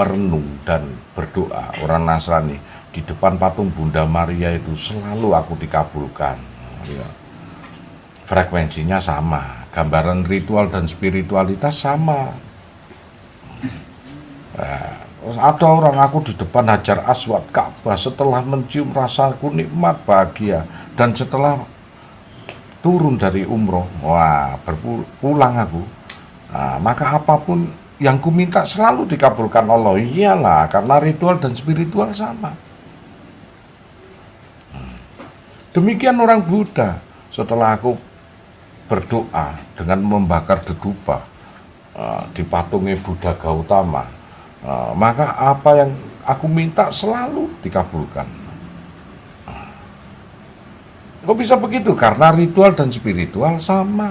merenung dan berdoa, orang Nasrani di depan patung Bunda Maria itu selalu aku dikabulkan. Ya. Frekuensinya sama, gambaran ritual dan spiritualitas sama. Nah, ada orang aku di depan Hajar Aswad Ka'bah setelah mencium rasaku nikmat bahagia, dan setelah turun dari umroh, wah berpulang aku, nah, maka apapun yang ku minta selalu dikabulkan Allah. Iyalah, karena ritual dan spiritual sama. Demikian orang Buddha, setelah aku berdoa dengan membakar dedupa di patungnya Buddha Gautama, maka apa yang aku minta selalu dikabulkan. Kok bisa begitu? Karena ritual dan spiritual sama.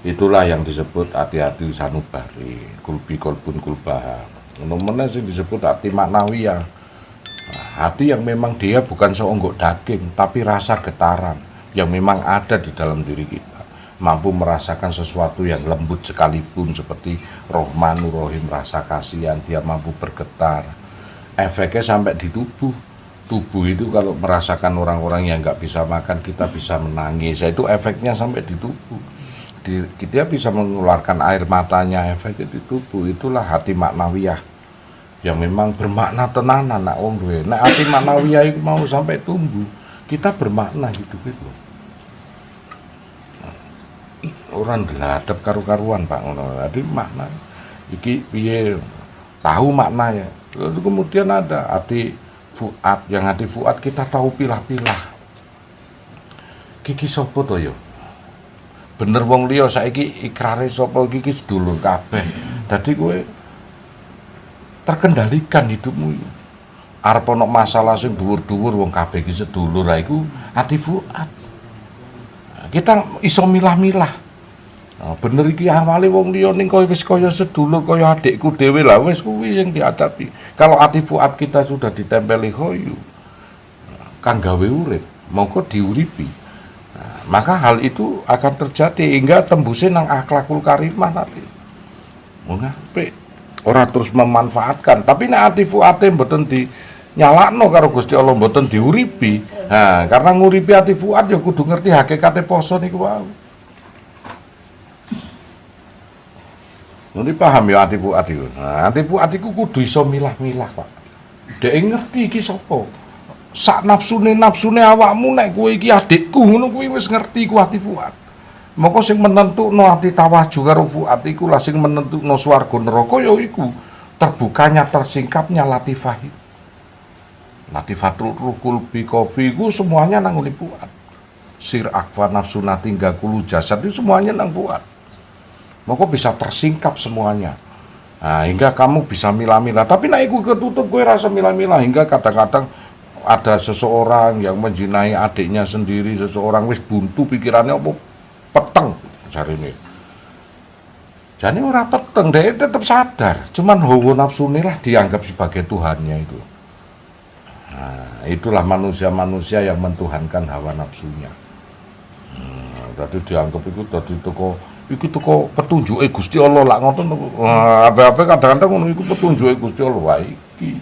Itulah yang disebut hati-hati sanubari, kulbi kolbun kulbaha. Nomornya sih disebut hati maknawiyah. Hati yang memang dia bukan seonggok daging, tapi rasa getaran yang memang ada di dalam diri kita. Mampu merasakan sesuatu yang lembut sekalipun, seperti Rohmanur Rohim, rasa kasihan, dia mampu bergetar. Efeknya sampai di tubuh. Tubuh itu kalau merasakan orang-orang yang nggak bisa makan, kita bisa menangis. Itu efeknya sampai di tubuh. Dia bisa mengeluarkan air matanya, efeknya di tubuh. Itulah hati maknawiyah yang memang bermakna tenanan. Nak wong duwe, nek hati maknawiyah itu mau sampai tumbuh, kita bermakna hidup itu. Orang deladep karu-karuan Pak ngono. Jadi makna iki piye, tahu maknanya. Lalu kemudian ada hati fuad, yang hati fuad kita tahu pilah-pilah. Kiki sopo to yo? Bener wong liya saiki ikrare sapa iki sedulur kabeh. Dadi kowe terkendalikan hidupmu. Arep ana masalah sing dhuwur-dhuwur wong kabeh iki sedulur, ha iku ati fuad. Kita iso milah-milah. Nah, bener iki awale wong liya ning koyo wis kaya sedulur, kaya adikku dhewe lah, wis kuwi yang dihadapi. Kalau ati fuad kita sudah ditempeli khoyu, kang gawe urip, mongko diuripi. Maka hal itu akan terjadi hingga tembusnya nang akhlakul karimah nanti. Mengapik ora terus memanfaatkan, tapi nek ati fuate mboten di nyalakno karo Gusti Allah, mboten diuripi. Nah, karena nguripi ati fuat ya kudu ngerti hakikate poso niku wae. Nanti paham ya ati fuat iku. Nah, ati fuat iku kudu iso milah-milah, Pak. Dhek ngerti iki sapa. Sak nafsune awakmu nek kowe iki adikku ngono kuwi wis ngerti ku ati fuad. Moko sing menentukno ati tawajuh karo fuad iku lah sing menentukno swarga neraka ya iku terbukanya tersingkapnya latifah. Latifatul ruhul bi kofi iku semuanya nang ngene fuad. Sir akwa nafsuna tinggal kulu jasad itu semuanya nang fuad. Moko bisa tersingkap semuanya. Nah, hingga kamu bisa milah-milah. Tapi nek iku ketutup kowe rasa milah-milah, hingga kadang-kadang ada seseorang yang menjinai adiknya sendiri, seseorang wis buntu pikirannya apa peteng jarine. Jane ora peteng, dia tetap sadar, cuman hawa nafsune lah dianggap sebagai Tuhannya itu. Nah, itulah manusia-manusia yang mentuhankan hawa nafsunya. Tadi dianggap itu tadi teko petunjuke Gusti Allah lah ngoten. Apa-apa kadang-kadang ngono iku petunjuke Gusti Allah wae iki.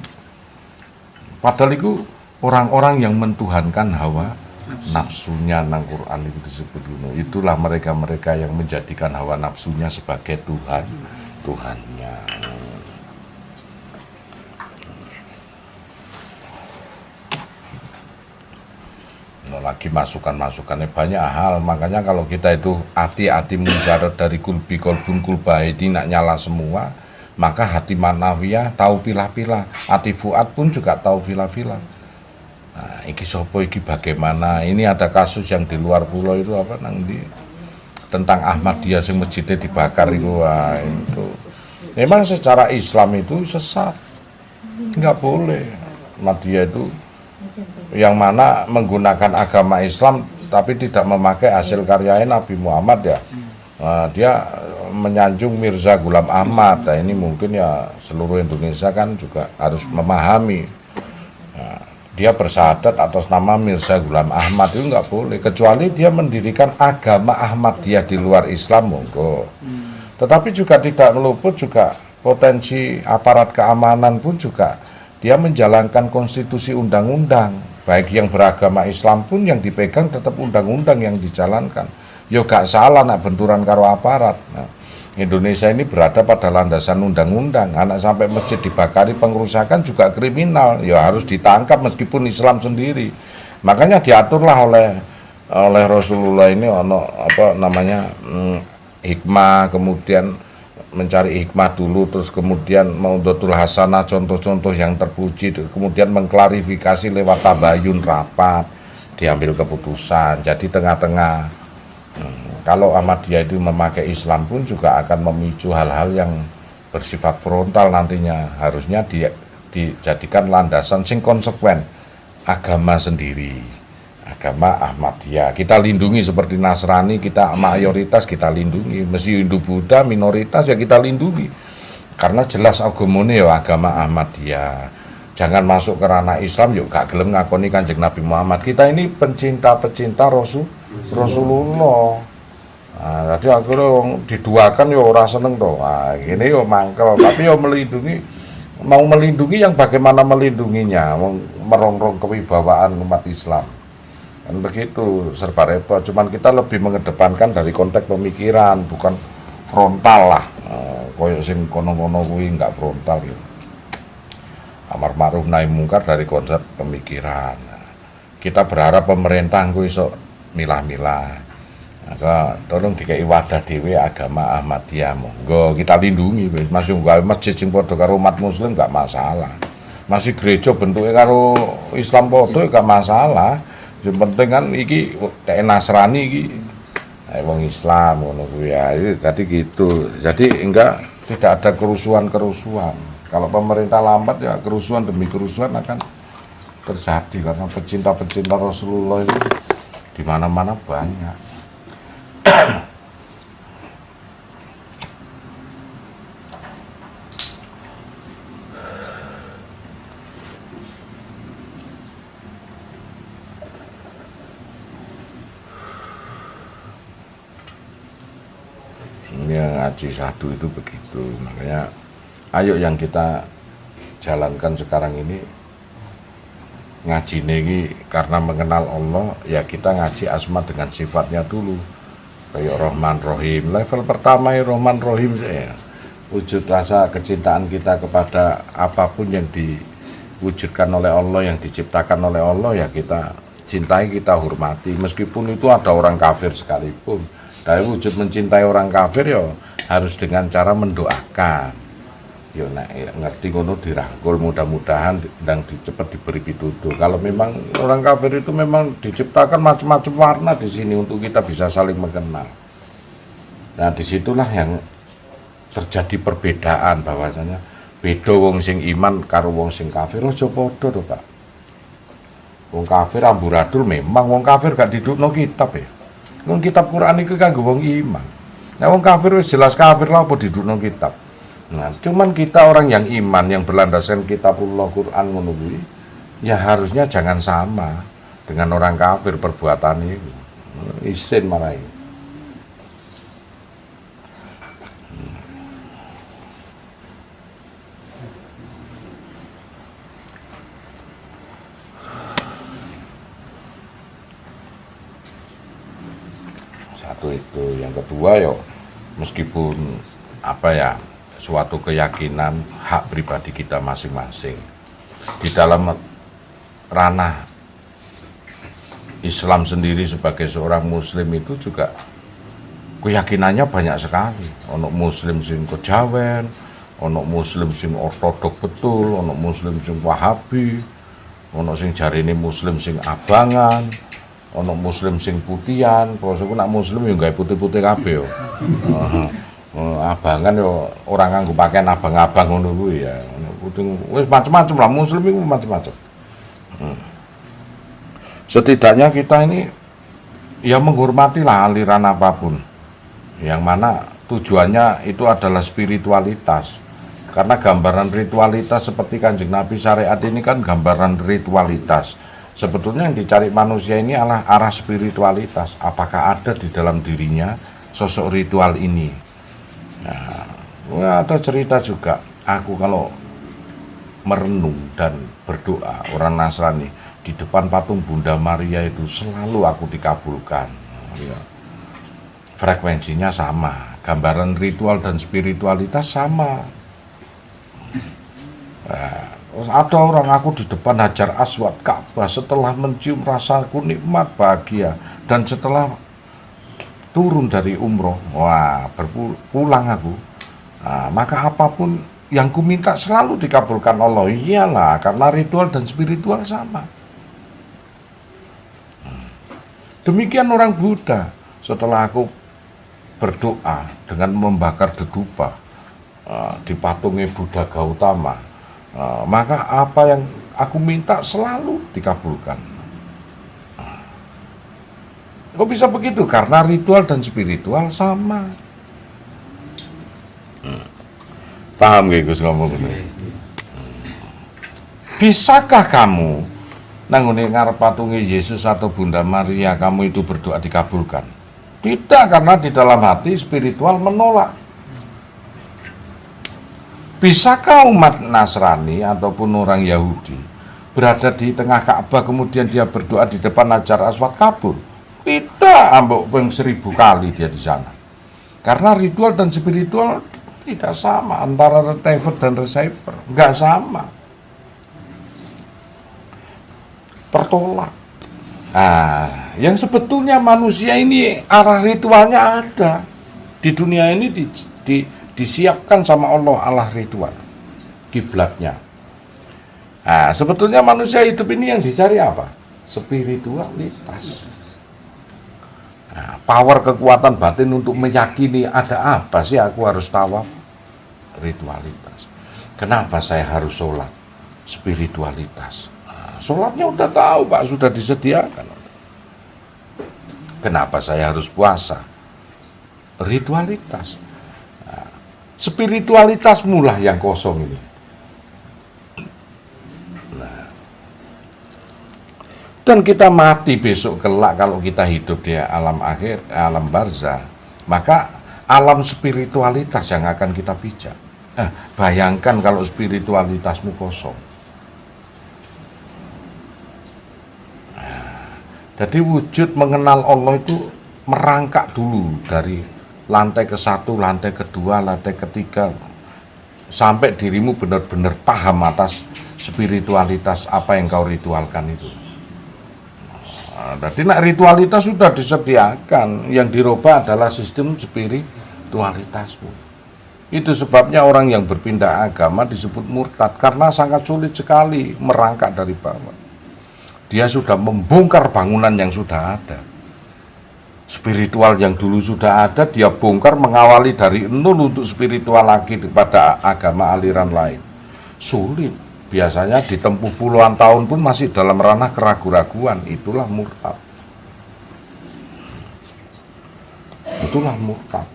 Padahal iku orang-orang yang mentuhankan hawa nafsunya nang Quran itu disebut dulu. Itulah mereka-mereka yang menjadikan hawa nafsunya sebagai Tuhannya. Nah, lagi masukannya banyak hal. Makanya kalau kita itu hati-hati mujarad dari kulbi kolbun kulbahidi nak nyala semua, maka hati manawiyah tahu pilah-pilah. Hati fuad pun juga tahu pilah-pilah. Nah, iki sopo iki bagaimana? Ini ada kasus yang di luar pulau itu apa nang di tentang Ahmadiyah sing masjidnya dibakar itu. Wah, itu memang secara Islam itu sesat, nggak boleh. Ahmadiyah itu yang mana menggunakan agama Islam tapi tidak memakai hasil karyanya Nabi Muhammad ya. Nah, dia menyanjung Mirza Ghulam Ahmad. Nah, ini mungkin ya seluruh Indonesia kan juga harus memahami. Nah, dia bersyahadat atas nama Mirza Ghulam Ahmad, itu nggak boleh, kecuali dia mendirikan agama Ahmadiyah di luar Islam, monggo. Tetapi juga tidak meluput juga potensi aparat keamanan pun juga dia menjalankan konstitusi undang-undang, baik yang beragama Islam pun yang dipegang tetap undang-undang yang dijalankan. Yo gak salah nak benturan karo aparat. Nah, Indonesia ini berada pada landasan undang-undang. Anak sampai masjid dibakari, pengrusakan juga kriminal. Ya harus ditangkap meskipun Islam sendiri. Makanya diaturlah oleh Rasulullah ini hikmah, kemudian mencari hikmah dulu, terus kemudian maudatul hasanah, contoh-contoh yang terpuji, kemudian mengklarifikasi lewat tabayun, rapat, diambil keputusan. Jadi tengah-tengah. Kalau Ahmadiyah itu memakai Islam pun juga akan memicu hal-hal yang bersifat frontal nantinya. Harusnya dijadikan landasan sing konsekuen, agama sendiri, agama Ahmadiyah. Kita lindungi seperti Nasrani, kita mayoritas kita lindungi. Mesti Hindu Buddha minoritas ya kita lindungi. Karena jelas agamanya ya agama Ahmadiyah. Jangan masuk ke ranah Islam yuk gak gelem ngakoni Kanjeng Nabi Muhammad. Kita ini pencinta Rasulullah. Nah, jadi akhirnya diduakan ya orang seneng toh. Nah, gini yo mangkel, tapi yo mau melindungi yang bagaimana melindunginya, merongrong kewibawaan umat Islam. Dan begitu serba repot. Cuman kita lebih mengedepankan dari konteks pemikiran, bukan frontal lah. Koyo sing kono-kono kuwi enggak frontal gitu. Amar ma'ruf nahi mungkar dari konsep pemikiran. Kita berharap pemerintah kuwi iso milah-milah. Maka tolong dikai wadah dhewe agama Ahmadiyah, monggo kita lindungi. Masih gawe masjid sing padha karo umat muslim gak masalah. Masih gereja bentuknya karo Islam padha gak masalah. Yang penting kan iki Nasrani iki wong Islam ngono kuwi ya. Jadi gitu. Jadi tidak ada kerusuhan-kerusuhan. Kalau pemerintah lambat ya kerusuhan demi kerusuhan akan terjadi karena pecinta-pecinta Rasulullah itu di mana-mana banyak. Ya, ngaji satu itu begitu. Makanya ayo yang kita jalankan sekarang ini ngaji ini karena mengenal Allah, ya kita ngaji asma dengan sifatnya dulu. Kayak Rahman Rohim, level pertama ya Rahman Rohim ya. Wujud rasa kecintaan kita kepada apapun yang diwujudkan oleh Allah, yang diciptakan oleh Allah, ya kita cintai, kita hormati. Meskipun itu ada orang kafir sekalipun. Dari wujud mencintai orang kafir ya harus dengan cara mendoakan. Ya ngerti ngono dirangkul, mudah-mudahan dan cepat diberi pitutuh. Kalau memang orang kafir itu memang diciptakan macam-macam warna di sini untuk kita bisa saling mengenal. Nah disitulah yang terjadi perbedaan, bahwasanya beda wong sing iman karo wong sing kafir aja padha to, Pak. Wong kafir amburadul, memang wong kafir gak didukno kitab ya. Wong kitab Quran itu kanggo wong iman. Nah wong kafir wis jelas kafir lah apa didukno kitab. Nah, cuman kita orang yang iman, yang berlandaskan kitabullah Quran ngono kuwi, ya harusnya jangan sama dengan orang kafir perbuatan itu. Isin marai. Satu itu, yang kedua yo meskipun apa ya, suatu keyakinan hak pribadi kita masing-masing. Di dalam ranah Islam sendiri sebagai seorang muslim itu juga keyakinannya banyak sekali. Ono muslim sing kejawen, ono muslim sing ortodok betul, ono muslim sing wahabi, ono sing jarine muslim sing abangan, ono muslim sing putihan. Pokoke nak muslim yo gawe putih-putih kabeh yo. Abangan yo orang nganggo pakaian abang-abang ngono kuwi ya. Wis macam-macam lah, muslim itu macam-macam. Setidaknya kita ini ya menghormati lah aliran apapun, yang mana tujuannya itu adalah spiritualitas. Karena gambaran ritualitas seperti Kanjeng Nabi syariat ini kan gambaran ritualitas. Sebetulnya yang dicari manusia ini adalah arah spiritualitas. Apakah ada di dalam dirinya sosok ritual ini? Nah, ada cerita juga. Aku kalau merenung dan berdoa orang Nasrani di depan patung Bunda Maria itu selalu aku dikabulkan. Frekuensinya sama, gambaran ritual dan spiritualitas sama. Ada orang aku di depan Hajar Aswad Ka'bah setelah mencium rasaku nikmat bahagia, dan setelah turun dari umroh, berpulang aku, maka apapun yang ku minta selalu dikabulkan Allah. Iyalah, karena ritual dan spiritual sama. Demikian orang Buddha. Setelah aku berdoa dengan membakar dedupa di patungnya Buddha Gautama, maka apa yang aku minta selalu dikabulkan. Kok bisa begitu? Karena ritual dan spiritual sama. Paham gak Gus ngomong ini? Bisakah kamu nangune ngarep patungi Yesus atau Bunda Maria kamu itu berdoa dikabulkan? Tidak, karena di dalam hati spiritual menolak. Bisakah umat Nasrani ataupun orang Yahudi berada di tengah Ka'bah kemudian dia berdoa di depan Hajar Aswad kabul? Tidak, ambok 1000 kali dia di sana. Karena ritual dan spiritual tidak sama, antara receiver dan receiver nggak sama, tertolak. Nah, yang sebetulnya manusia ini arah ritualnya ada di dunia ini, disiapkan sama Allah ritual kiblatnya. Nah, sebetulnya manusia hidup ini yang dicari apa? Spiritualitas. Nah, power kekuatan batin untuk meyakini ada apa sih aku harus tawaf? Ritualitas. Kenapa saya harus sholat? Spiritualitas. Nah, sholatnya udah tahu Pak, sudah disediakan. Kenapa saya harus puasa? Ritualitas. Nah, spiritualitas mula yang kosong ini. Nah, dan kita mati besok kelak kalau kita hidup di alam akhir, alam barzah, maka alam spiritualitas yang akan kita pijak. Bayangkan kalau spiritualitasmu kosong. Jadi wujud mengenal Allah itu merangkak dulu dari lantai ke-1, lantai ke-2, lantai ke-3, sampai dirimu benar-benar paham atas spiritualitas apa yang kau ritualkan itu. Jadi ritualitas sudah disediakan, yang dirubah adalah sistem spiritualitasmu. Itu sebabnya orang yang berpindah agama disebut murtad, karena sangat sulit sekali merangkak dari bawah. Dia sudah membongkar bangunan yang sudah ada. Spiritual yang dulu sudah ada, dia bongkar, mengawali dari nol untuk spiritual lagi pada agama aliran lain. Sulit. Biasanya ditempuh puluhan tahun pun masih dalam ranah keraguan-raguan. Itulah murtad. Itulah murtad.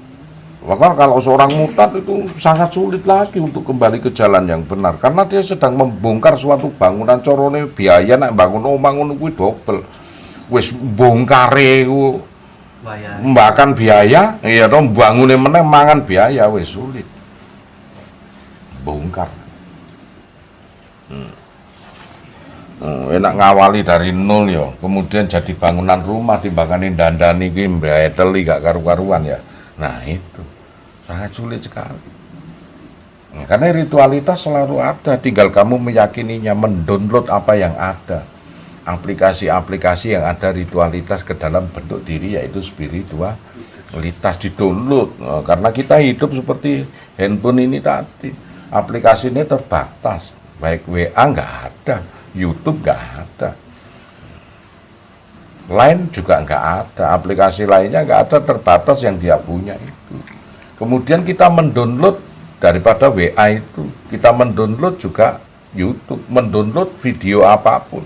Maka kalau seorang murtad itu sangat sulit lagi untuk kembali ke jalan yang benar, karena dia sedang membongkar suatu bangunan. Corone biaya nak bangun bangun kuwi dobel. Wis bongkare ku mbakan biaya, iya dong bangune meneh mangan biaya, wis sulit. Bongkar. Enak ngawali dari nol ya, kemudian jadi bangunan rumah timbangane dandani iki mbreteli gak karu-karuan ya. Nah itu sangat sulit sekali. Karena ritualitas selalu ada, tinggal kamu meyakininya, mendownload apa yang ada. Aplikasi-aplikasi yang ada ritualitas ke dalam bentuk diri, yaitu spiritualitas, didownload. Karena kita hidup seperti handphone ini tadi, aplikasi ini terbatas, baik WA nggak ada, YouTube nggak ada, Line juga nggak ada, aplikasi lainnya nggak ada, terbatas yang dia punya itu. Kemudian kita mendownload daripada WA itu, kita mendownload juga YouTube, mendownload video apapun.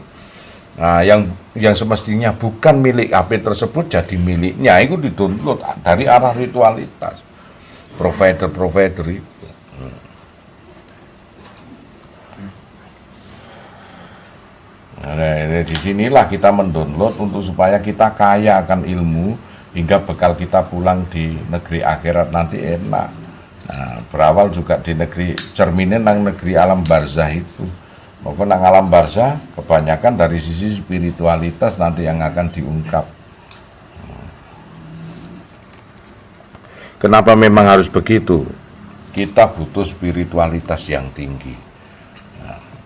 Nah, yang semestinya bukan milik HP tersebut jadi miliknya, itu didownload dari arah ritualitas provider itu. Nah, ini disinilah kita mendownload untuk supaya kita kaya akan ilmu hingga bekal kita pulang di negeri akhirat nanti enak. Nah, berawal juga di negeri cerminin nang negeri alam barzah itu. Maupun nang alam barzah kebanyakan dari sisi spiritualitas nanti yang akan diungkap. Kenapa memang harus begitu? Kita butuh spiritualitas yang tinggi.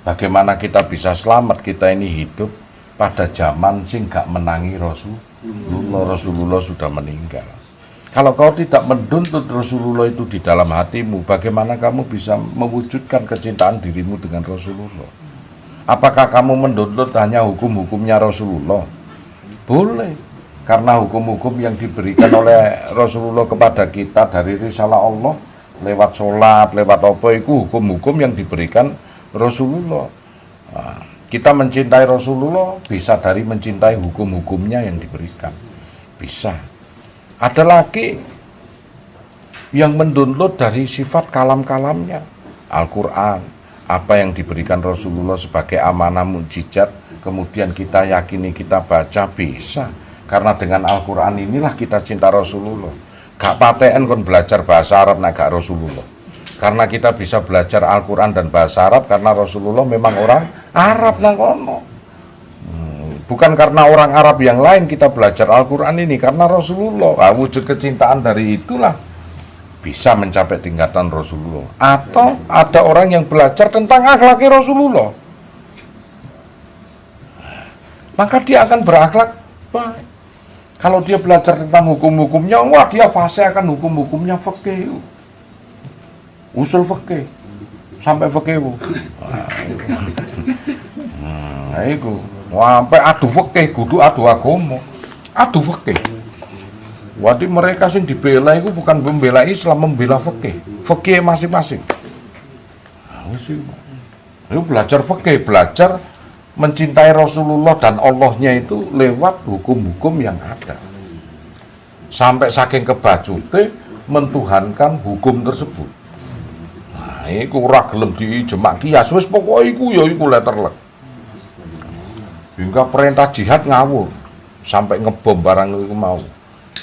Bagaimana kita bisa selamat, kita ini hidup pada zaman sing gak menangi Rasulullah sudah meninggal. Kalau kau tidak menuntut Rasulullah itu di dalam hatimu, bagaimana kamu bisa mewujudkan kecintaan dirimu dengan Rasulullah? Apakah kamu menuntut hanya hukum-hukumnya Rasulullah? Boleh, karena hukum-hukum yang diberikan oleh Rasulullah kepada kita dari risalah Allah lewat sholat, lewat apa itu hukum-hukum yang diberikan Rasulullah. Nah, kita mencintai Rasulullah bisa dari mencintai hukum-hukumnya yang diberikan. Bisa. Ada lagi yang mendownload dari sifat kalam-kalamnya. Al-Quran, apa yang diberikan Rasulullah sebagai amanah mukjizat, kemudian kita yakini, kita baca, bisa. Karena dengan Al-Quran inilah kita cinta Rasulullah. Gak paten kon belajar bahasa Arab nak gak Rasulullah. Karena kita bisa belajar Al-Quran dan bahasa Arab karena Rasulullah memang orang Arab nang kono. Bukan karena orang Arab yang lain kita belajar Al-Quran ini, karena Rasulullah. Nah, wujud kecintaan dari itulah bisa mencapai tingkatan Rasulullah. Atau ada orang yang belajar tentang akhlaknya Rasulullah, maka dia akan berakhlak baik. Kalau dia belajar tentang hukum-hukumnya, wah dia fase akan hukum-hukumnya fikih. Usul fikih sampai fikih. Nah, itu sampai adu fikih, kudu adu agama, adu fikih. Wadi mereka sing dibela itu bukan membela Islam, membela fikih masing-masing. Itu belajar fikih, belajar mencintai Rasulullah dan Allahnya itu lewat hukum-hukum yang ada. Sampai saking kebacute mentuhankan hukum tersebut. Iku ora gelem dijemak kias, wis pokoke iku ya iku letterlek. Hingga perintah jihad ngawur sampai ngebom barang itu mau.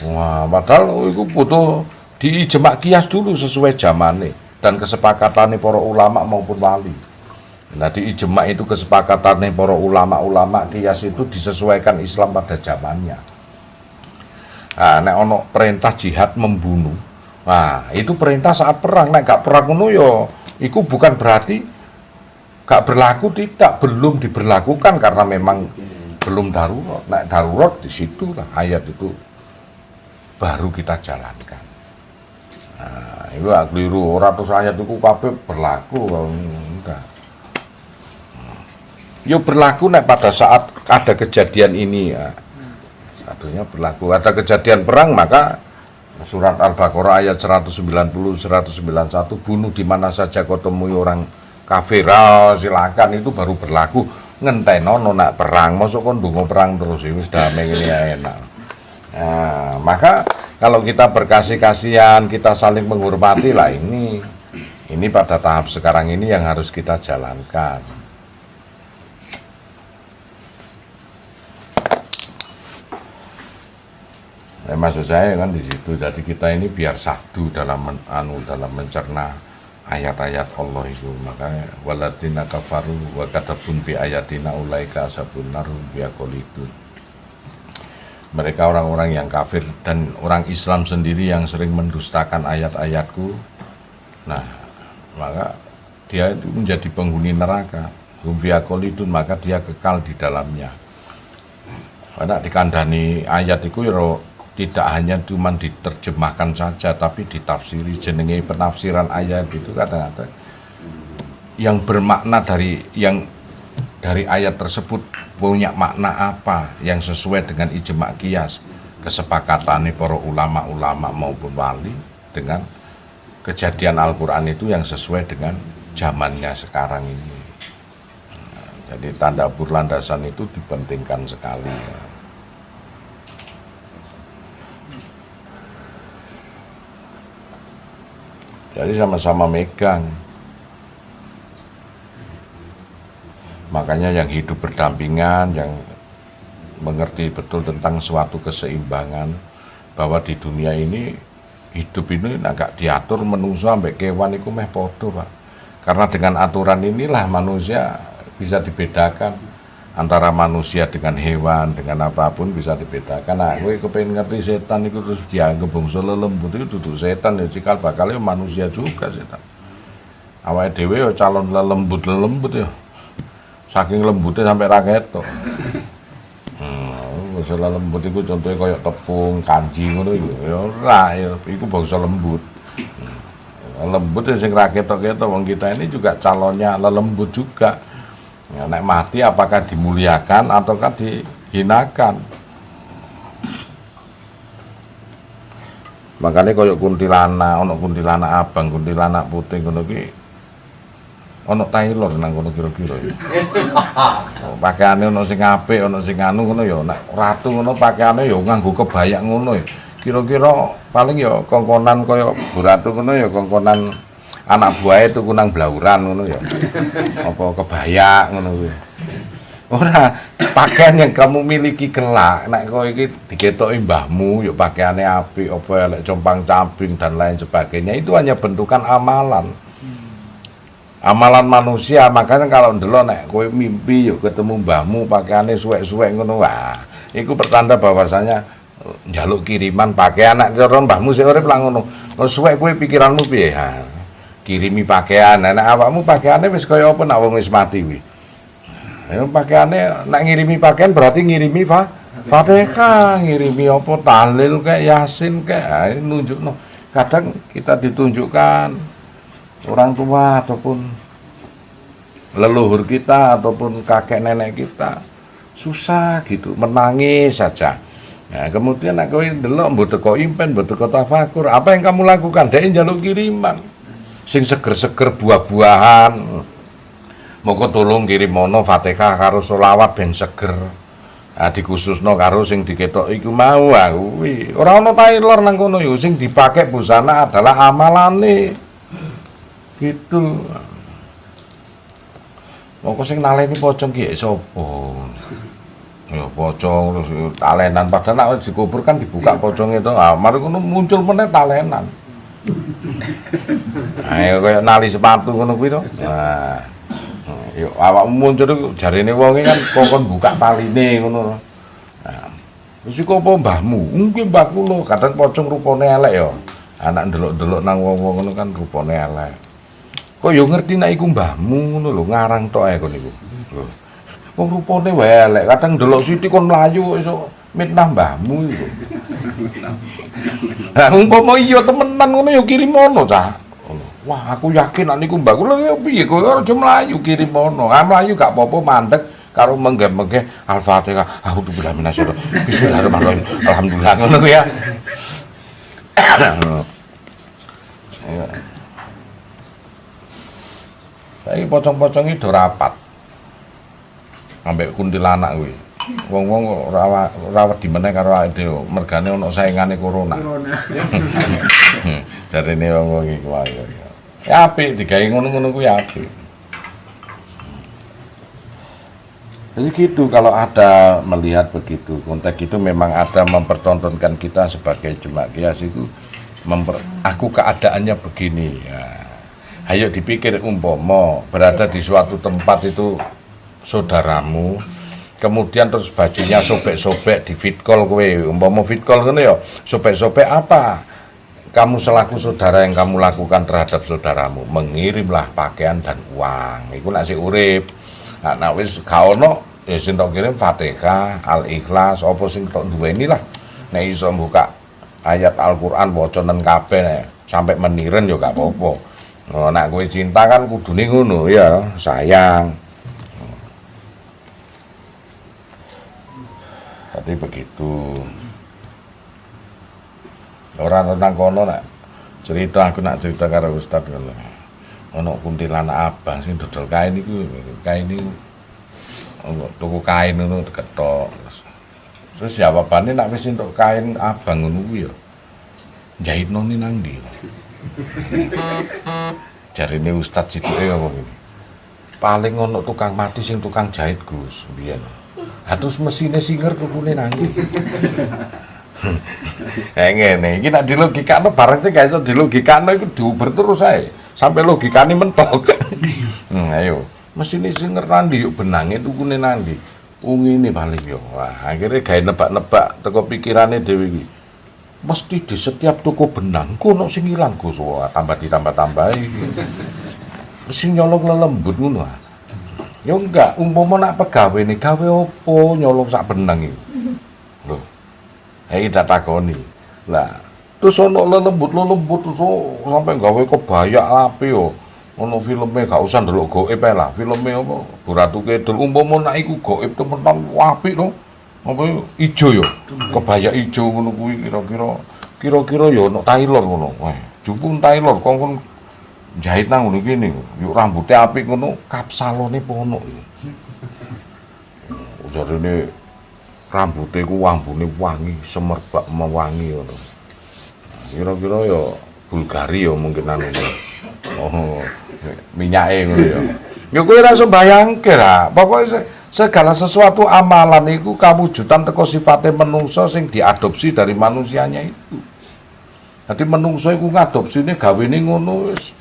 Wah, padahal itu butuh dijemak kias dulu sesuai zamane dan kesepakatannya para ulama maupun wali. Nah, dijemak itu kesepakatannya para ulama kias itu disesuaikan Islam pada zamannya. Nah, nek ono perintah jihad membunuh. Nah, itu perintah saat perang. Nek gak perang ngono ya iku bukan berarti gak berlaku, tidak, belum diberlakukan karena memang belum darurat. Nek darurat di situlah ayat itu baru kita jalankan. Nah, itu keliru, ratus ayat itu kabeh berlaku enggak. Yo berlaku nek pada saat ada kejadian ini ya. Satunya berlaku ada kejadian perang, maka surat Al-Baqarah ayat 190 191 bunuh di mana saja kau temui orang kafir, silakan, itu baru berlaku. Ngentenono nak perang, masuk kon ndonga perang terus wis damai ini ya enak. Nah, maka kalau kita berkasih-kasihan, kita saling menghormati lah, ini pada tahap sekarang ini yang harus kita jalankan. Maksud saya kan di situ, jadi kita ini biar satu dalam dalam mencerna ayat-ayat Allah itu. Makanya waladina kafaru wa kadabun bi ayatina ulaika ashabun nar biaqolidun. Mereka orang-orang yang kafir dan orang Islam sendiri yang sering mendustakan ayat-ayatku. Nah, maka dia itu menjadi penghuni neraka. Hum biaqolidun, maka dia kekal di dalamnya. Karena dikandani ayat itu ya tidak hanya cuma diterjemahkan saja, tapi ditafsiri. Jenenge penafsiran ayat itu kadang-kadang yang bermakna dari ayat tersebut punya makna apa yang sesuai dengan ijma' qiyas, kesepakatan para ulama-ulama maupun wali dengan kejadian Al-Quran itu yang sesuai dengan zamannya sekarang ini. Nah, jadi tadabbur landasan itu dipentingkan sekali. Jadi sama-sama megang. Maka Makanya yang hidup berdampingan, yang mengerti betul tentang suatu keseimbangan, bahwa di dunia ini hidup ini agak diatur menungso sampai kewan itu meh podo, Pak. Karena dengan aturan inilah manusia bisa dibedakan antara manusia dengan hewan, dengan apapun bisa dibedakan. Nah, kowe kepengen ngerti setan itu terus dianggap bangsa lelembut itu duduk setan ya, cikal bakalnya manusia juga setan. Awake dhewe ya calon lelembut ya. Saking lembutnya sampai ra ketok. Bangsa lembut itu contohnya kayak tepung, kanji ngono ya ora ya iku bangsa lembut. Lembut sing ra ketok-ketok wong kita ini juga calonnya lelembut juga. Ya, nek mati apakah dimuliakan ataukah dihinakan? Makanya koyo kuntilanak, ono kuntilanak abang, kuntilanak putih ngono ki ono tailor nang kono kira-kira. Pakaiane ono sing apik, ono sing anu ngono ya. Nek ratu ngono pakaiane ya nganggo kebaya ngono ya. Kira-kira paling ya kongkonan kaya Bu Ratu ngono ya kongkonan anak buahe tuku nang blauran ngono ya. Apa kebaya ngono kuwi. Ora, pakaian yang kamu miliki kelak nek kowe iki diketoki mbahmu ya pakaiane apik apa elek compang-camping dan lain sebagainya, itu hanya bentukan amalan. Amalan manusia. Makanya kalau ndelok nek kowe mimpi yuk ketemu mbahmu pakaiane suwek-suwek ngono, wah iku pertanda bahwasanya njaluk kiriman pakaian. Nek cara mbahmu sing urip lah ngono. Suwek kowe pikiranmu piye? Ha, kirimi pakaian. Nek awakmu pakaiane wis kaya apa nek wong wis mati kuwi. Ya pakaiane nek ngirimi pakaian berarti ngirimi Fatihah, ngirimi apa tahlil kayak Yasin kayak nunjukno. Kadang kita ditunjukkan orang tua ataupun leluhur kita ataupun kakek nenek kita susah gitu, menangis saja. Nah, kemudian nek kowe ndelok mbok teko impen, mbok teko tafakur, apa yang kamu lakukan? Dhek njaluk kiriman sing seger-seger buah-buahan. Moko tolong kirim mono Fatihah karo selawat ben seger. Nah, dikhususno karo sing diketok iku mau kuwi. Ora ana tailor nang kono yo, sing dipakai busana adalah amalane. Gitu. Moko sing naleni pocong ki sapa? Ya pocong terus talenan, padahal nek dikubur kan dibuka pocong itu. Ah, mari ngono muncul meneh talenan. Ayo kaya nali sepatu ngono kuwi to. Nah. Yo awakmu muncul iku jarine wonge kan kokon buka taline ngono. Nah. Wis iku apa mbahmu? Mungkin mbah kula, kadang pocong rupane elek ya. Anak ndelok-ndelok nang wong-wong ngono kan rupane elek. Kok yo ngerti nek iku mbahmu ngono lho, ngarang tok ae kon niku. Lho. Wong rupane wae elek, kadang ndelok sithik kon mlayu iso mitnah mbahmu iku. Lah umpama iya temenan ngono yo kirim mono cah. Wah, aku yakin nek niku mbah kula yo piye kok aja mlayu kirim mono. Ah mlayu gak apa-apa mandeg karo menggeh-menggeh Al-Fatihah. A'udzubillahi minasyaitonir rajim. Bismillahirrahmanirrahim. Alhamdulillah ngono ya. Saiki pocong-pocong itu rapat ambek kuntilanak kuwi. Wong-wong ora wedi meneh karo awake dhewe, mergane ana saingane corona. Jarene wong iki kuwi. Ya apik digawe ngono-ngono kuwi apik. Jadi gitu kalau ada melihat begitu, konteks itu memang ada mempertontonkan kita sebagai jemaah kias itu aku keadaannya begini ya. Ayo dipikir umpama berada di suatu tempat itu saudaramu, kemudian terus bajunya sobek-sobek di fitcall kowe, umpama fitcall ngono ya, sobek-sobek apa? Kamu selaku saudara yang kamu lakukan terhadap saudaramu, mengirimlah pakaian dan uang. Iku nek sik urip. Nah wis gak ono ya sing tok kirim Fatihah, Al-Ikhlas, apa sing tok duweni lah. Nek iso buka ayat Al-Qur'an wacanen kabeh nek sampai meniren ya gak apa-apa. Oh, nek kowe cinta kan kudune ngono ya, sayang. Tapi begitu. Orang nang kono nek cerita aku nak cerita karo Ustaz ngono. Ono kuntilanak abang sing dodol kain iku, kain niku tuku kain ngono ketok. Terus jawabane nek wis entuk kain abang ngono kuwi ya. Jahitno ni nang ndi? Jarine Ustaz sithike apa iki? paling ono tukang mati sing tukang jahit Gus biyen. Ha terus mesine singer tukune nang ndi? Ngene, iki nek dilogikakno bareng sing gak iso dilogikakno iku diuber terus ae. Sampai logikane mentok. Ayo, mesine singer nandi yuk benange tukune nandi. Ngene paling yo. Wah, akhirnya gawe nebak-nebak teko pikirane dhewe iki. Mesti di setiap toko benang kono sing ilang Gus. Wah, tambah ditambah-tambahi. Mesti nyolong lelembut ngono. Ya enggak, umpama nak pegawene gawe opo nyolong sak benang iki. Lho. Tak takoni. Lah, terus ono lelembut terus sampai gawe kebaya api yo. Ono filme gak usah ndelok goib ae lah. Filme apa? Buratu Kidul umpama nak iku goib temenan apik to. Apa ijo yo. Kebaya ijo ngono kuwi kira-kira yo ono tailor ngono. Wah, jupun tailor kongkon jahit nang ngono kene. Yo rambuté apik ngono, kapsalone pono. Jarene rambutnya ku wambune wangi, semerbak mewangi ngono. Kira-kira ya Bulgari ya mungkin anu. Oh, minyake ngono ya. Ya kowe ora iso bayangke ra. Pokoke segala sesuatu amalan iku kawujudan teko sifate menungso sing diadopsi dari manusianya itu. Jadi menungso iku ngadopsine gawene ngono wis.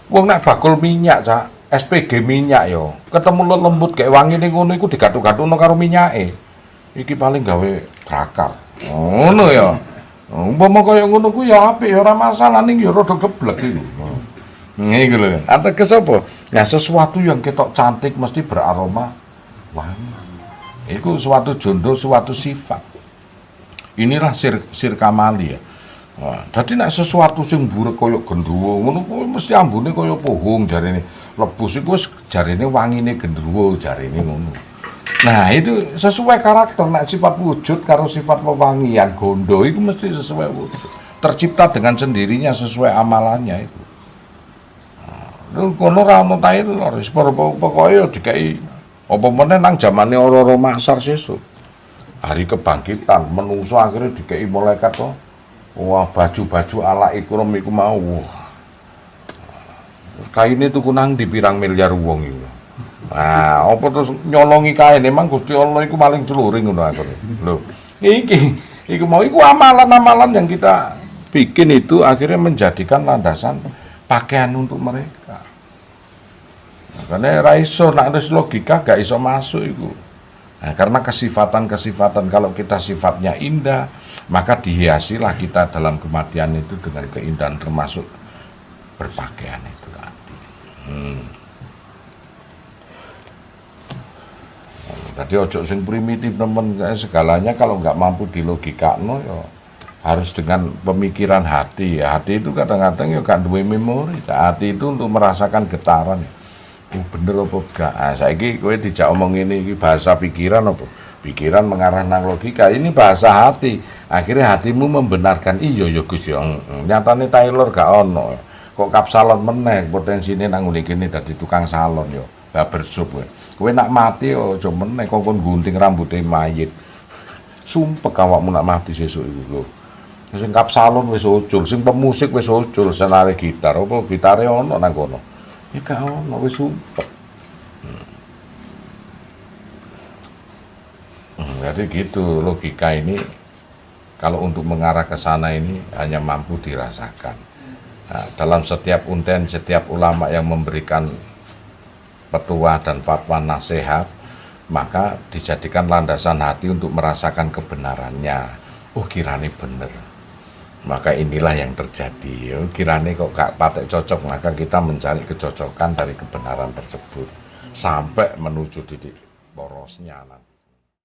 Wong nek bakul minyak, Cak, SPG minyak ya. Ketemu lembut kayak wangine ngono iku digathuk-gathukno karo minyake. Iki paling gawe trakar. Ngono ya. Umpama kaya ngono ku ya apik ya ora masalah ning ya rada geblek iku. Ngene lho. Ateges apa? Ya sesuatu yang ketok cantik mesti beraroma wangi. Iku suatu jondo, suatu sifat. Inilah sir kamali ya. Wah, dadi nek sesuatu sing buruk kaya gendruwo ngono kuwi mesti ambune kaya pohong jarine. Lebus iku wis jarine wangine gendruwo jarine ngono. Nah itu sesuai karakter, nak sifat wujud karo sifat wewangian gondo itu mesti sesuai wujud, tercipta dengan sendirinya sesuai amalannya itu. Nah, kono ra ono tailor, wis pokoke dikai apa meneh nang zamane ora-ora maksar sesuk. Hari kebangkitan menungso akhirnya dikai malaikat to. Wah, baju-baju ala ikram iku mau. Kaine tuku nang di pirang miliar wong iku. Nah, apa terus nyolongi kain emang Gusti Allah iku maling celuring ngono aku. Lho, iku mau iku amalan-amalan yang kita bikin itu akhirnya menjadikan landasan pakaian untuk mereka. Makanya ra iso nek wis logika gak iso masuk iku. Nah, karena kesifatan-kesifatan kalau kita sifatnya indah, maka dihiasilah kita dalam kematian itu dengan keindahan termasuk berpakaian itu tadi. Jadi ojo sing primitif temen, segalanya kalau nggak mampu dilogikakno ya harus dengan pemikiran hati ya. Hati itu kadang-kadang ya gak duwe memori. Hati itu untuk merasakan getaran. Bener apa enggak? Saiki kowe dijak omong ini bahasa pikiran apa? Pikiran mengarah nang logika. Ini bahasa hati. Akhirnya hatimu membenarkan iya ya Gus ya. Nyatane tailor gak ono. Kok kap salon meneh potensine nang ngene kene dadi tukang salon ya. Barbershop kowe. Kowe nak mati aja meneh kongkon gunting rambuté mayit. Sumpek awakmu nak mati sesuk iku lho. Sing kap salon wis ucul, sing pemusik wis ucul, senare gitar apa gitare ono nang kono. Ya gak ono wis sumpek. Jadi gitu logika ini kalau untuk mengarah ke sana ini hanya mampu dirasakan. Nah, dalam setiap unten, setiap ulama yang memberikan petua dan fatwa nasihat, maka dijadikan landasan hati untuk merasakan kebenarannya. Oh kirane bener, maka inilah yang terjadi. Oh, kirane kok gak patek cocok, maka kita mencari kecocokan dari kebenaran tersebut sampai menuju titik porosnya nanti.